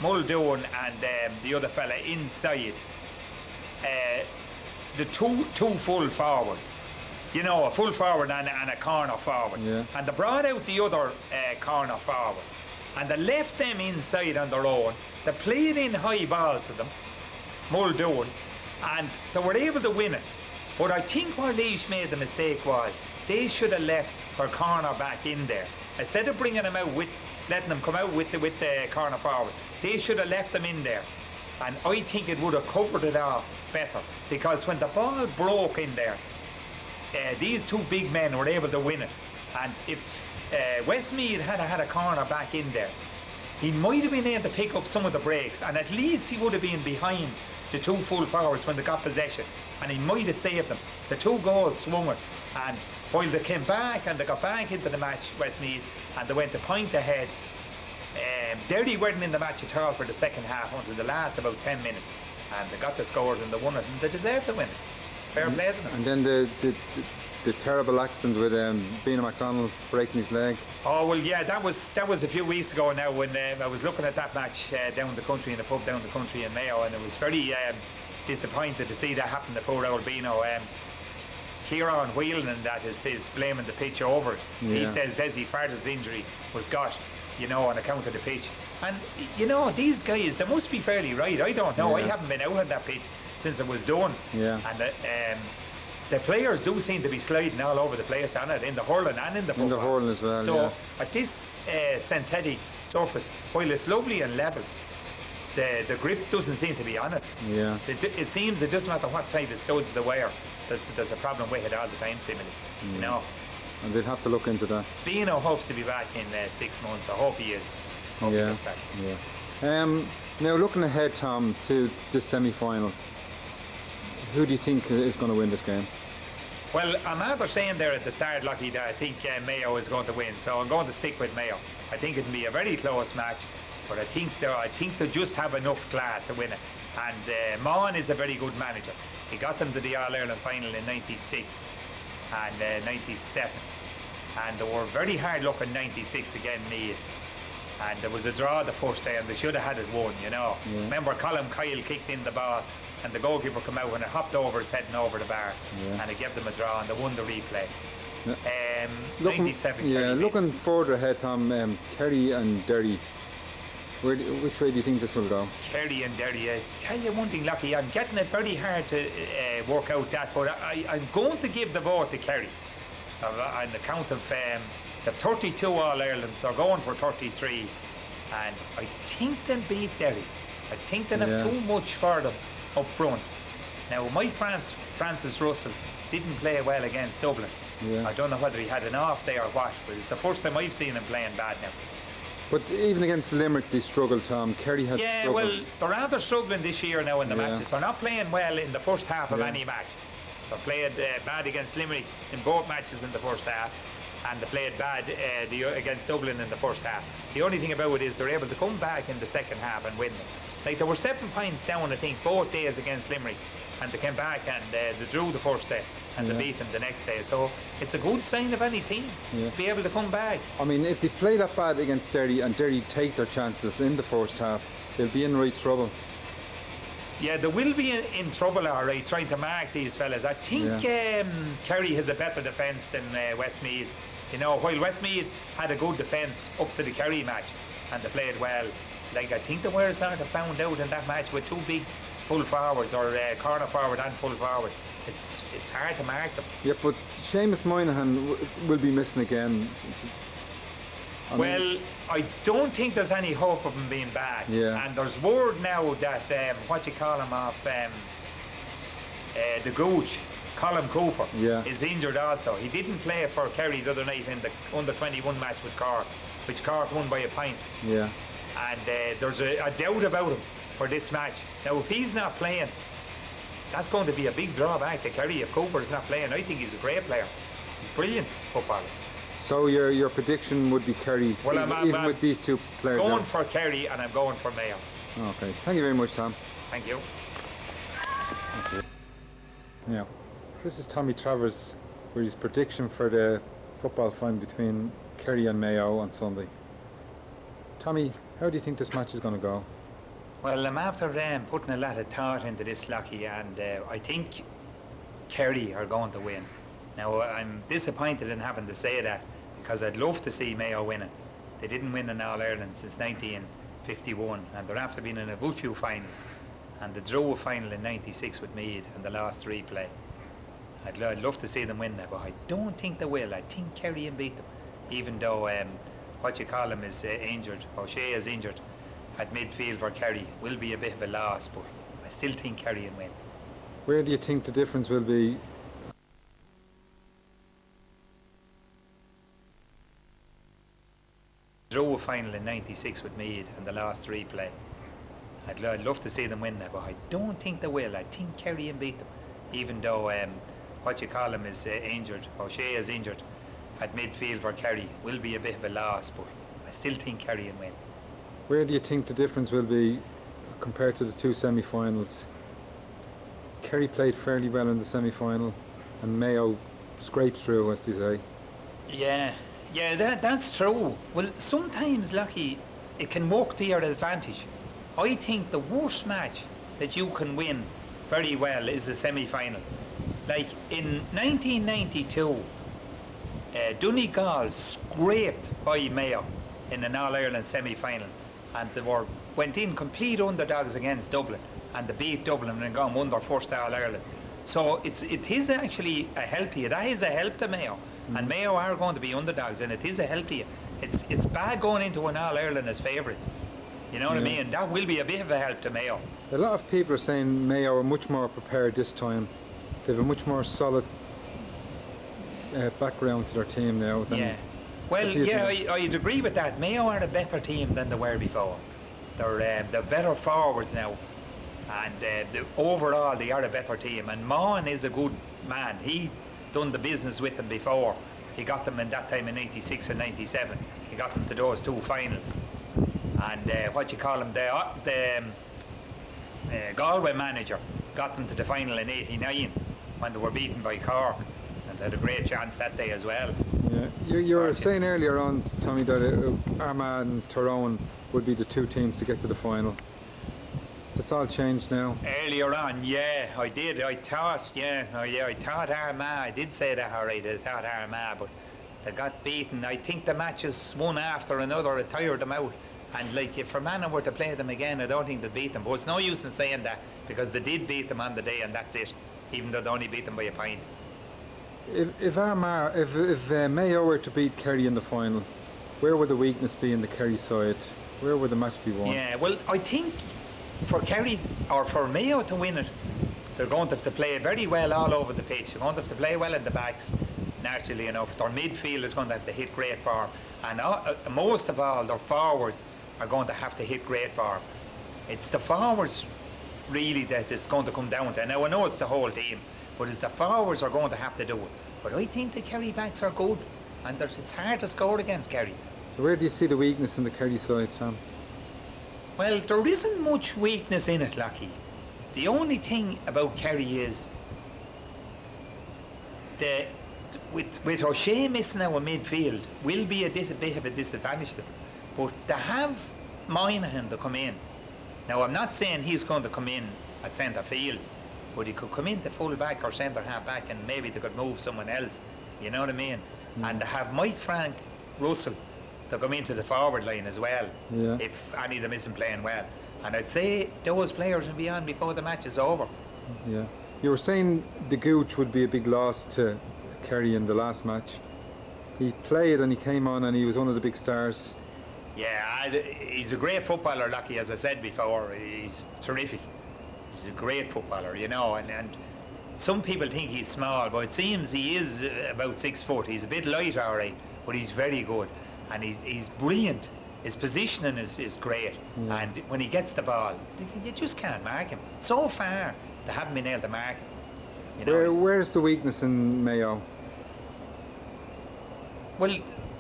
Muldoon and the other fella inside. The two full forwards. You know, a full forward and a corner forward. Yeah. And they brought out the other corner forward. And they left them inside on their own. They played in high balls to them, Muldoon, and they were able to win it. But I think where Laois made the mistake was they should have left their corner back in there. Instead of bringing them out letting them come out with the corner forward, they should have left them in there. And I think it would have covered it off better, because when the ball broke in there, these two big men were able to win it. And if Westmeath had a corner back in there, he might have been able to pick up some of the breaks, and at least he would have been behind the two full forwards when they got possession, and he might have saved them. The 2 goals swung it, and while they came back and they got back into the match, Westmeath, and they went a point ahead, Derry weren't in the match at all for the second half until the last about 10 minutes, and they got the scores and they won it, and they deserved to win it. Fair play to them. And then the terrible accident with Beano MacDonald breaking his leg. Oh well, yeah, that was a few weeks ago now when I was looking at that match down the country in the pub down the country in Mayo, and it was very disappointed to see that happen to poor old Beano. Kieran Whelan and that is blaming the pitch over it. Yeah. He says Desi Farrell's injury was got, you know, on account of the pitch. And you know, these guys, they must be fairly right. I don't know. Yeah. I haven't been out on that pitch since it was done. Yeah. And the players do seem to be sliding all over the place on it, in the hurling and in the football. In the hurling as well, So yeah. at this synthetic surface, while it's lovely and level, the grip doesn't seem to be on it. Yeah. It seems it doesn't matter what type of studs they wear, there's a problem with it all the time, seemingly. You know. And they'll have to look into that. Beano hopes to be back in 6 months. I hope he is. Hope he gets back. Yeah. Now looking ahead, Tom, to the semi-final, who do you think is going to win this game? Well, I'm either saying there at the start, Lucky, that I think Mayo is going to win, so I'm going to stick with Mayo. I think it'll be a very close match, but I think they just have enough class to win it. And Maughan is a very good manager. He got them to the All-Ireland final in '96 and '97, and they were very hard luck in '96 again, Meath. And there was a draw the first day, and they should have had it won, you know. Yeah. Remember, Colin Kyle kicked in the ball, and the goalkeeper came out when it hopped over his head and over the bar, and it gave them a draw, and they won the replay. 97. Looking further ahead, Tom, Kerry and Derry, which way do you think this will go? Kerry and Derry, I tell you one thing, Lucky, I'm getting it very hard to work out that, but I'm going to give the vote to Kerry. On the count of the 32 All-Irelands, they're going for 33, and I think they'll beat Derry. I think they'll have too much for them up front. Now, Mike Francis Russell didn't play well against Dublin. Yeah. I don't know whether he had an off day or what, but it's the first time I've seen him playing bad now. But even against Limerick, they struggled, Tom. Kerry has struggled. Well, they're rather struggling this year now in the Yeah. matches. They're not playing well in the first half of any match. They played bad against Limerick in both matches in the first half, and they played bad against Dublin in the first half. The only thing about it is they're able to come back in the second half and win them. Like, they were 7 points down, I think, both days against Limerick, and they came back and they drew the first day, and they beat them the next day. So it's a good sign of any team to be able to come back. I mean, if they play that bad against Derry and Derry take their chances in the first half, they'll be in right trouble. Yeah, they will be in trouble, all right, trying to mark these fellas. I think Kerry has a better defence than Westmeath. You know, while Westmeath had a good defence up to the Kerry match and they played well, like I think they were sort of found out in that match with two big full forwards, or corner forward and full forward. It's hard to mark them. Yeah, but Seamus Moynihan will be missing again. Well, I don't think there's any hope of him being back. Yeah. And there's word now that, off the Gooch, Colin Cooper, is injured also. He didn't play for Kerry the other night in the under-21 match with Cork, which Cork won by a pint. Yeah. And there's a doubt about him for this match. Now, if he's not playing, that's going to be a big drawback to Kerry. If Cooper is not playing, I think he's a great player. He's brilliant footballer. So your prediction would be Kerry, well, even with these two players? Going for Kerry, and I'm going for Mayo. Okay, thank you very much, Tom. Thank you. Yeah, this is Tommy Travers with his prediction for the football final between Kerry and Mayo on Sunday. Tommy, how do you think this match is going to go? Well, I'm after putting a lot of thought into this, Lucky, and I think Kerry are going to win. Now, I'm disappointed in having to say that, because I'd love to see Mayo winning. They didn't win an All-Ireland since 1951, and they're after being in a good few finals. And they drew a final in 96 with Meath, and the last three play. I'd love to see them win that, but I don't think they will. I think Kerry can beat them, even though is injured. O'Shea is injured at midfield for Kerry. Will be a bit of a loss, but I still think Kerry can win. Where do you think the difference will be? Drew a final in 96 with Meath, and the last three play. I'd love to see them win that, but I don't think they will. I think Kerry can beat them, even though is injured. O'Shea is injured at midfield for Kerry. Will be a bit of a loss, but I still think Kerry can win. Where do you think the difference will be compared to the two semi-finals? Kerry played fairly well in the semi-final, and Mayo scraped through, as they say. Yeah, that's true. Well, sometimes, Lucky, it can work to your advantage. I think the worst match that you can win very well is the semi-final. Like in 1992, Donegal scraped by Mayo in an All-Ireland semi-final, and they went in complete underdogs against Dublin, and they beat Dublin and gone won their first All-Ireland. So it is actually a help to you. That is a help to Mayo. And Mayo are going to be underdogs, and it is a help to you. It's bad going into an All-Ireland as favourites. You know what I mean? That will be a bit of a help to Mayo. A lot of people are saying Mayo are much more prepared this time. They have a much more solid background to their team now. Than I'd agree with that. Mayo are a better team than they were before. They're better forwards now, and overall they are a better team. And Maughan is a good man. He done the business with them before. He got them in that time in 96 and 97. He got them to those two finals. And the Galway manager got them to the final in 89 when they were beaten by Cork, and they had a great chance that day as well. Yeah, you were saying earlier on, Tommy, that Armagh and Tyrone would be the two teams to get to the final. It's all changed now. Earlier on, yeah, I did. I thought Armagh. I did say that, all right. I thought Armagh, but they got beaten. I think the matches one after another had tired them out. And like, if Fermanagh were to play them again, I don't think they'd beat them. But it's no use in saying that, because they did beat them on the day, and that's it. Even though they only beat them by a pint. If Mayo were to beat Kerry in the final, where would the weakness be in the Kerry side? Where would the match be won? Yeah, well, I think for Kerry, or for Mayo to win it, they're going to have to play very well all over the pitch. They're going to have to play well in the backs, naturally enough. Their midfield is going to have to hit great form. And most of all, their forwards are going to have to hit great form. It's the forwards, really, that it's going to come down to. Now, I know it's the whole team, but it's the forwards are going to have to do it. But I think the Kerry backs are good, and it's hard to score against Kerry. So where do you see the weakness in the Kerry side, Sam? Well, there isn't much weakness in it, Lucky. The only thing about Kerry is with O'Shea missing our midfield will be a bit of a disadvantage to them. But to have Moynihan to come in, now I'm not saying he's going to come in at centre field, but he could come into full back or centre half back, and maybe they could move someone else. You know what I mean? And to have Mike Frank Russell to come into the forward line as well, Yeah. if any of them isn't playing well. And I'd say those players will be on before the match is over. Yeah. You were saying the Gooch would be a big loss to Kerry in the last match. He played and he came on and he was one of the big stars. Yeah, he's a great footballer, Lucky, as I said before. He's terrific. He's a great footballer, you know, and some people think he's small, but it seems he is about 6 foot. He's a bit light, all right, but he's very good. And he's brilliant. His positioning is great. And when he gets the ball, you just can't mark him. So far, they haven't been able to mark him. You know, Where's the weakness in Mayo? well,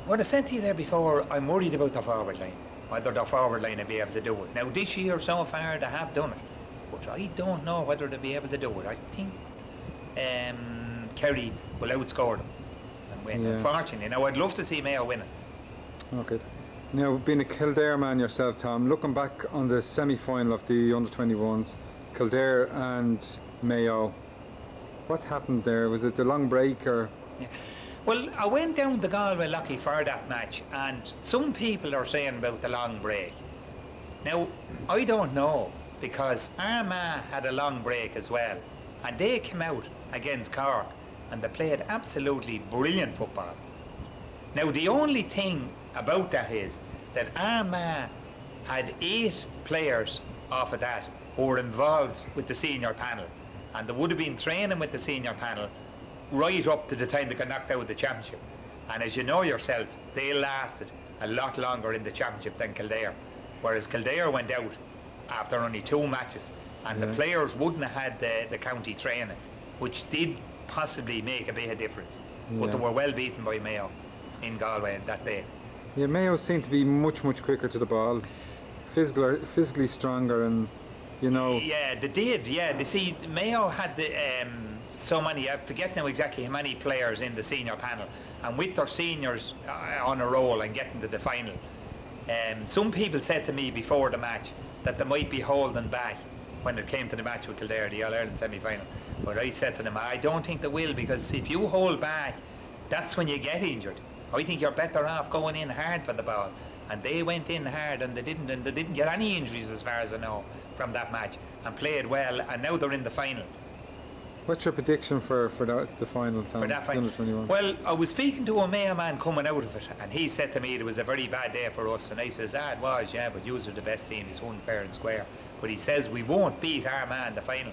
what I said to you there before, I'm worried about the forward line. Whether the forward line will be able to do it. Now, this year so far, they have done it. But I don't know whether they'll be able to do it. I think Kerry will outscore them and win. Yeah. Unfortunately, now I'd love to see Mayo win it. Okay. Now, being a Kildare man yourself, Tom, looking back on the semi-final of the under-21s, Kildare and Mayo, what happened there? Was it the long break or? Yeah. Well, I went down to Galway Lucky for that match, and some people are saying about the long break. Now, I don't know, because Armagh had a long break as well, and they came out against Cork, and they played absolutely brilliant football. Now, the only thing about that is that Armagh had 8 players off of that who were involved with the senior panel, and they would have been training with the senior panel right up to the time they got knocked out of the championship. And as you know yourself, they lasted a lot longer in the championship than Kildare, whereas Kildare went out after only 2 matches, and the players wouldn't have had the county training, which did possibly make a bit of difference. But they were well beaten by Mayo in Galway that day. Yeah, Mayo seemed to be much quicker to the ball, physically stronger, and you know. Yeah, they did. Yeah, they see Mayo had the so many. I forget now exactly how many players in the senior panel, and with their seniors on a roll and getting to the final. Some people said to me before the match that they might be holding back when it came to the match with Kildare, the All-Ireland semi-final. But I said to them, I don't think they will, because if you hold back, that's when you get injured. I think you're better off going in hard for the ball. And they went in hard, and they didn't get any injuries as far as I know from that match, and played well, and now they're in the final. What's your prediction for the final, Tom? For that the final. under-21? Well, I was speaking to a Mayo man coming out of it, and he said to me it was a very bad day for us, and I says, it was, yeah, but you are the best team, it's unfair and square. But he says we won't beat Armagh in the final.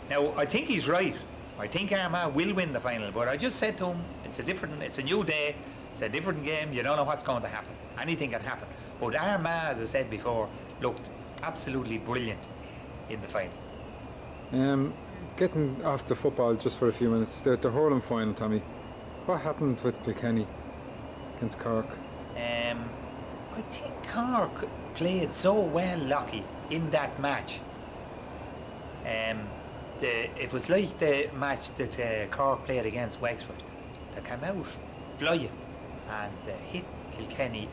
Now, I think he's right. I think Armagh will win the final, but I just said to him, it's a new day, it's a different game, you don't know what's going to happen. Anything can happen. But Armagh, as I said before, looked absolutely brilliant in the final. Getting off the football just for a few minutes, the hurling final, Tommy. What happened with Kilkenny against Cork? I think Cork played so well, Lucky, in that match. It was like the match that Cork played against Wexford. They came out flying and hit Kilkenny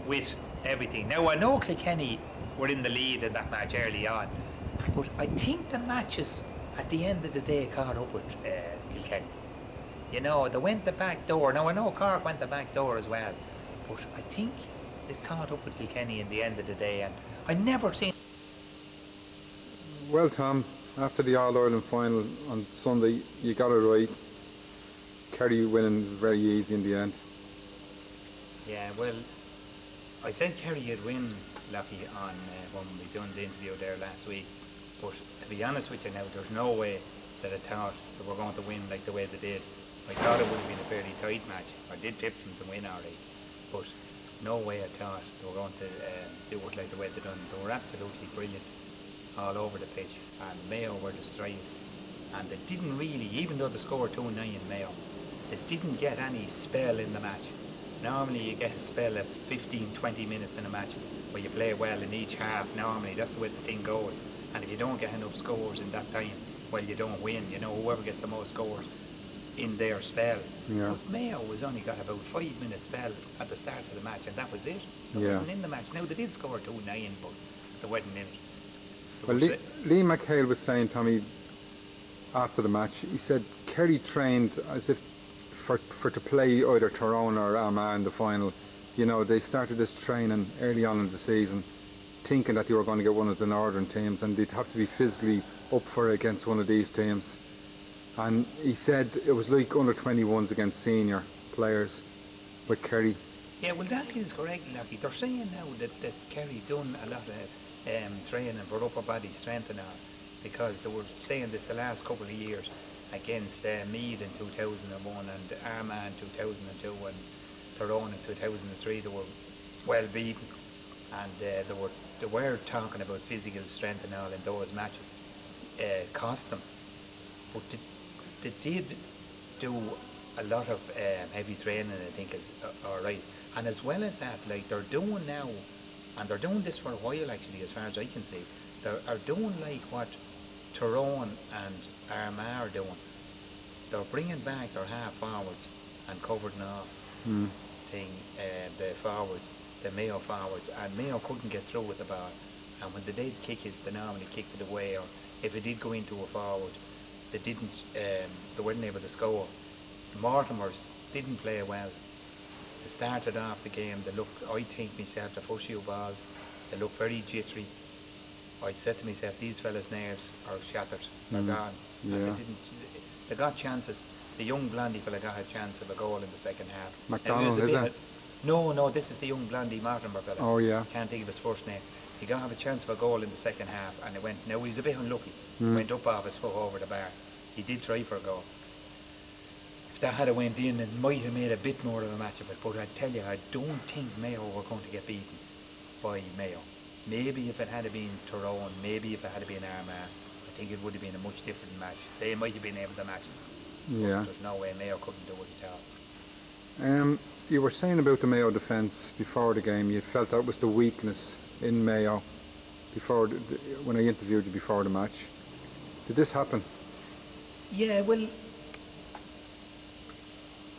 with everything. Now, I know Kilkenny were in the lead in that match early on, but I think the matches at the end of the day caught up with Kilkenny. You know, they went the back door. Now, I know Cork went the back door as well, but I think it caught up with Kilkenny in the end of the day, and I never seen. Well, Tom, after the All-Ireland final on Sunday, you got it right. Kerry winning very easy in the end. Yeah, well, I said Kerry would win, Lucky, on when we done the interview there last week. But to be honest with you now, there's no way that I thought that we're going to win like the way they did. I thought it would have been a fairly tight match. I did tip them to win already, but no way I thought they were going to do it like the way they done. They were absolutely brilliant all over the pitch, and Mayo were destroyed. And they didn't really, even though they scored 2-9 in Mayo, they didn't get any spell in the match. Normally you get a spell of 15-20 minutes in a match where you play well in each half. Normally that's the way the thing goes. And if you don't get enough scores in that time, well, you don't win. You know, whoever gets the most scores in their spell. Yeah. But Mayo was only got about 5 minutes spell at the start of the match, and that was it. They Yeah. weren't in the match. Now they did score 2-9, but they weren't in it. Well, Lee McHale was saying, Tommy, after the match, he said Kerry trained as if for to play either Tyrone or Armagh in the final. You know, they started this training early on in the season, thinking that they were going to get one of the northern teams, and they'd have to be physically up for it against one of these teams. And he said it was like under 21s against senior players with Kerry. Yeah, well, that is correct, Lucky. They're saying now that Kerry done a lot of training for upper body strength and all, because they were saying this the last couple of years against Meath in 2001 and Armagh in 2002 and Tyrone in 2003. They were well beaten, and they were talking about physical strength and all in those matches. Cost them, but they did do a lot of heavy training, I think, is all right. And as well as that, like they're doing now, and they're doing this for a while actually, as far as I can see, they are doing like what Tyrone and Armagh are doing. They're bringing back their half forwards and covering off the forwards, the Mayo forwards, and Mayo couldn't get through with the ball. And when they did kick it, they normally kicked it away, or if it did go into a forward, they weren't able to score. Mortimer's didn't play well. They started off the game, they looked, I think myself, the first few balls, they looked very jittery. I said to myself, these fellas' nerves are shattered, they're gone. Yeah. And they got chances. The young Blondie fella got a chance of a goal in the second half. McDonald, is it? No, this is the young Blondie Mortimer fella. Oh, yeah. Can't think of his first name. He got have a chance of a goal in the second half, and it went. Now he's a bit unlucky. Went up off his foot over the bar. He did try for a goal. If that had went in, it might have made a bit more of a match of it. But I tell you, I don't think Mayo were going to get beaten by Mayo. Maybe if it had been Tyrone, maybe if it had been Armagh, I think it would have been a much different match. They might have been able to match them. Yeah. There's no way Mayo couldn't do it at all. You were saying about the Mayo defence before the game. You felt that was the weakness in Mayo when I interviewed you before the match. Did this happen? Yeah, well,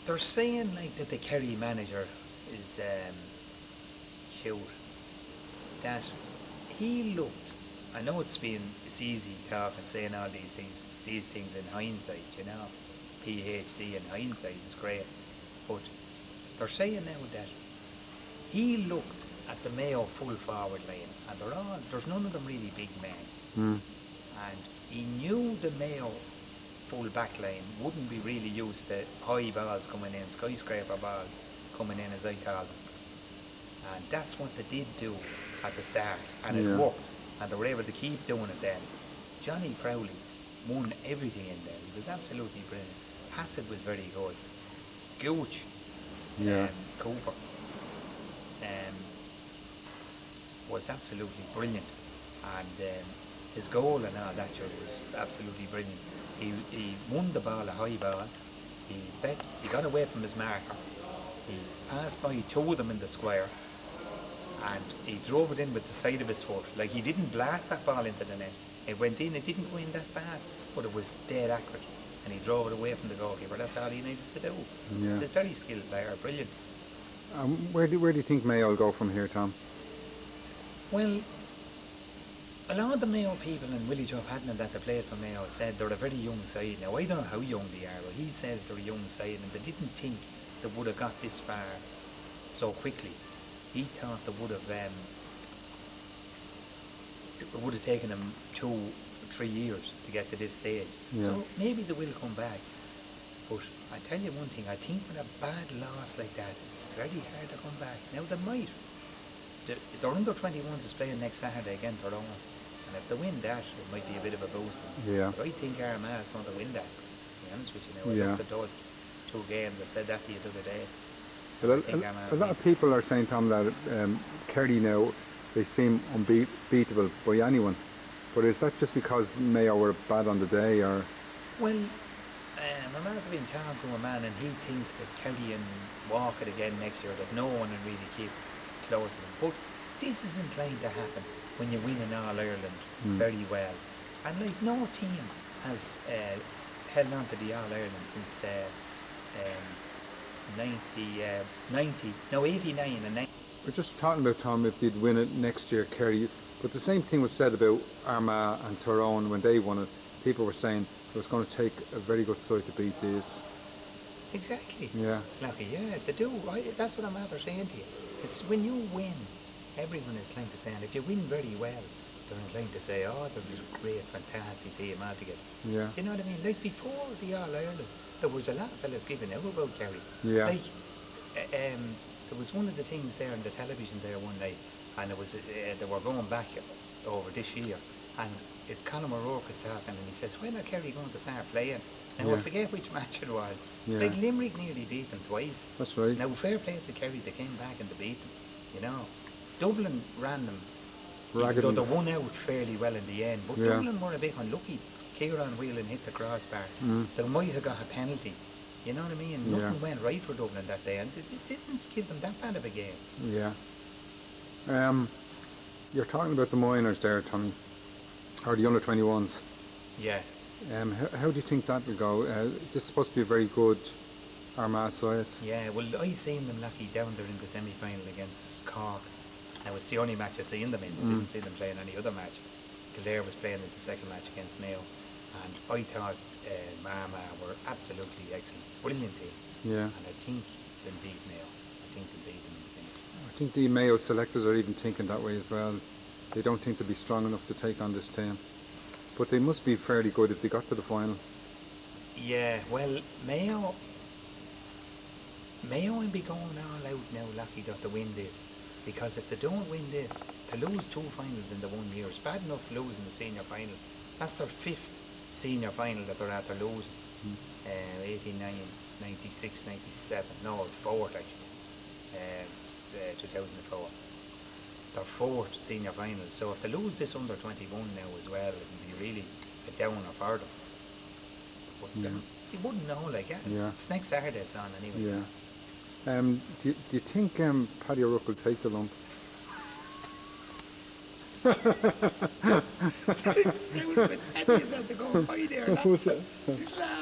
they're saying like that the Kerry manager is Hugh, that he looked. I know it's easy talking, saying all these things in hindsight, you know, PhD in hindsight is great, but they're saying now that he looked at the Mayo full forward line, and there's none of them really big men, and he knew the Mayo full back line wouldn't be really used to high balls coming in, skyscraper balls coming in, as I call them, and that's what they did do at the start, and it worked, and they were able to keep doing it then. Johnny Crowley won everything in there. He was absolutely brilliant. Hassett was very good. Gooch, Cooper, was absolutely brilliant, and his goal and all that was absolutely brilliant. He won the ball, a high ball. He got away from his marker. He passed by two of them in the square, and he drove it in with the side of his foot. Like, he didn't blast that ball into the net. It went in, it didn't go in that fast, but it was dead accurate, and he drove it away from the goalkeeper. That's all he needed to do. Yeah. He's a very skilled player, brilliant. Where do you think Mayo will go from here, Tom? Well, a lot of the Mayo people, and Willie Joe Patton that they played for Mayo, said they're a very young side. Now, I don't know how young they are, but he says they're a young side, and they didn't think they would have got this far so quickly. He thought they would have taken them 2 or 3 years to get to this stage. Yeah. So maybe they will come back. But I tell you one thing, I think with a bad loss like that, it's very hard to come back. Now they might. Their under 21s is playing next Saturday again for Roma. And if they win that, it might be a bit of a boost. Yeah. But I think Armagh is going to win that, to be honest with you now. I looked at those 2 games, I said that to you the other day. But a lot of people are saying, Tom, that Kerry now, they seem unbeatable by anyone. But is that just because Mayo were bad on the day, or? Well, my man has been talking to a man, and he thinks that Kerry and walk it again next year, that no one will really keep close to them. But this isn't going to happen when you win in All-Ireland very well. And like, no team has held on to the All-Ireland since the 89 and 90. We're just talking about, Tom, if they'd win it next year, Kerry, But the same thing was said about Armagh and Tyrone when they won it. People were saying it was going to take a very good side to beat these. Exactly. Yeah. Lucky, yeah, they do. That's what I'm after saying to you. It's when you win, everyone is inclined to say, and if you win very well, they're inclined to say, oh, there was a great, fantastic team altogether. Yeah. You know what I mean? Like before the All-Ireland, there was a lot of fellas giving out about Kerry. Yeah. Like, there was one of the things there on the television there one night, and it was they were going back over this year, and it's Colin O'Rourke is talking, and he says, when are Kerry going to start playing? Now, I Yeah. forget which match it was. Yeah. Like Limerick nearly beat them twice. That's right. Now, fair play to Kerry, they came back and they beat them, you know. Dublin ran them, even Raggedy. though they won out fairly well in the end, but Yeah. Dublin were a bit unlucky. Kieran Whelan hit the crossbar. Mm. They might have got a penalty. You know what I mean? Yeah. Nothing went right for Dublin that day, and it didn't give them that bad of a game. Yeah. You're talking about the minors there, Tommy, or the under 21s. Yeah. How do you think that will go? This is supposed to be a very good Armagh side. Yeah, well, I seen them lucky down there in the semi-final against Cork. Now, it's the only match I seen them in. I didn't see them playing any other match. Kildare was playing in the second match against Mayo, and I thought Armagh were absolutely excellent, brilliant team. Yeah. And I think they'll beat Mayo. I think they'll beat them in the finish. I think the Mayo selectors are even thinking that way as well. They don't think they'll be strong enough to take on this team. But they must be fairly good if they got to the final. Yeah, well, Mayo will be going all out now, lucky that to win this. Because if they don't win this, to lose 2 finals in the 1 year, it's bad enough losing the senior final. That's their 5th senior final that they're after losing. 89, 96, 97, no, 4th actually, 2004. Their 4th senior final. So if they lose this under 21 now as well, it will be really a downer for them. But you wouldn't know, like, Yeah. it's next Saturday it's on anyway. Yeah. Do you think Paddy O'Rourke will take the lump? Eddie's at the go by there. Who's that? He's laughing.